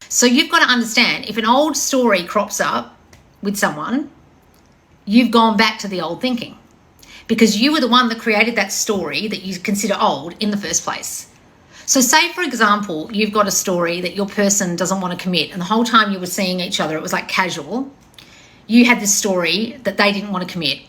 So you've got to understand, if an old story crops up with someone, you've gone back to the old thinking because you were the one that created that story that you consider old in the first place. So say, for example, you've got a story that your person doesn't want to commit, and the whole time you were seeing each other, it was like casual. You had this story that they didn't want to commit,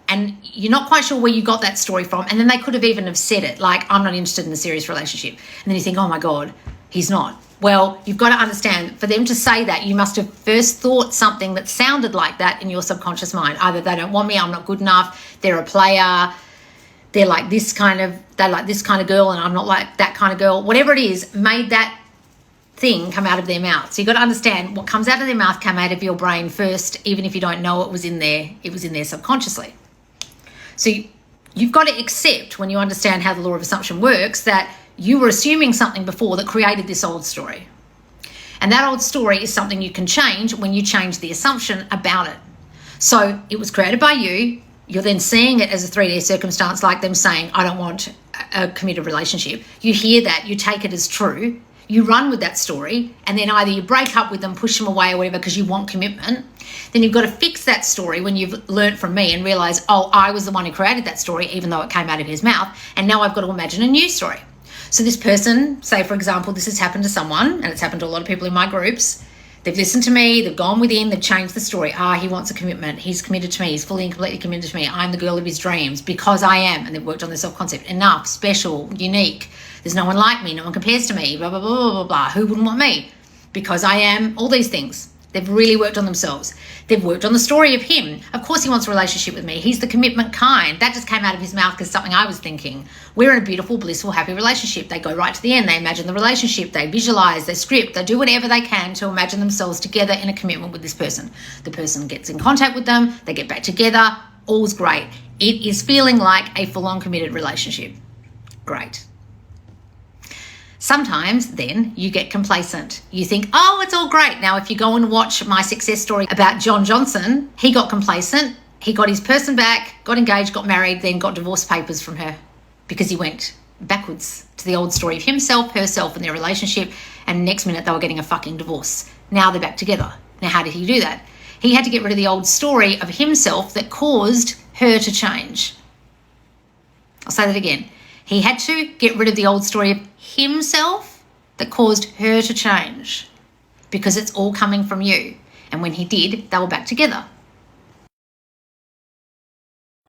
and you're not quite sure where you got that story from, and then they could have even have said it, like, I'm not interested in a serious relationship. And then you think, oh my God, he's not. Well, you've got to understand, for them to say that, you must have first thought something that sounded like that in your subconscious mind. Either they don't want me, I'm not good enough, they're a player, they like this kind of girl and I'm not like that kind of girl. Whatever it is, made that thing come out of their mouth. So you've got to understand what comes out of their mouth came out of your brain first, even if you don't know it was in there subconsciously. So you've got to accept, when you understand how the law of assumption works, that you were assuming something before that created this old story. And that old story is something you can change when you change the assumption about it. So it was created by you. You're then seeing it as a 3D circumstance, like them saying, I don't want a committed relationship. You hear that, you take it as true, you run with that story, and then either you break up with them, push them away or whatever because you want commitment. Then you've got to fix that story when you've learnt from me and realise, oh, I was the one who created that story, even though it came out of his mouth, and now I've got to imagine a new story. So this person, say for example, this has happened to someone, and it's happened to a lot of people in my groups. They've listened to me, they've gone within, they've changed the story. He wants a commitment, he's committed to me, he's fully and completely committed to me, I'm the girl of his dreams because I am, and they've worked on their self-concept. Enough, special, unique, there's no one like me, no one compares to me, blah, blah, blah, blah, blah, blah. Who wouldn't want me? Because I am, all these things. They've really worked on themselves. They've worked on the story of him. Of course he wants a relationship with me. He's the commitment kind. That just came out of his mouth because something I was thinking. We're in a beautiful, blissful, happy relationship. They go right to the end. They imagine the relationship. They visualize, they script, they do whatever they can to imagine themselves together in a commitment with this person. The person gets in contact with them. They get back together. All's great. It is feeling like a full-on committed relationship. Great. Sometimes then you get complacent. You think, oh, it's all great. Now, if you go and watch my success story about John Johnson, he got complacent. He got his person back, got engaged, got married, then got divorce papers from her because he went backwards to the old story of himself, herself, and their relationship. And next minute they were getting a fucking divorce. Now they're back together. Now, how did he do that? He had to get rid of the old story of himself that caused her to change. I'll say that again. He had to get rid of the old story of himself that caused her to change because it's all coming from you. And when he did, they were back together.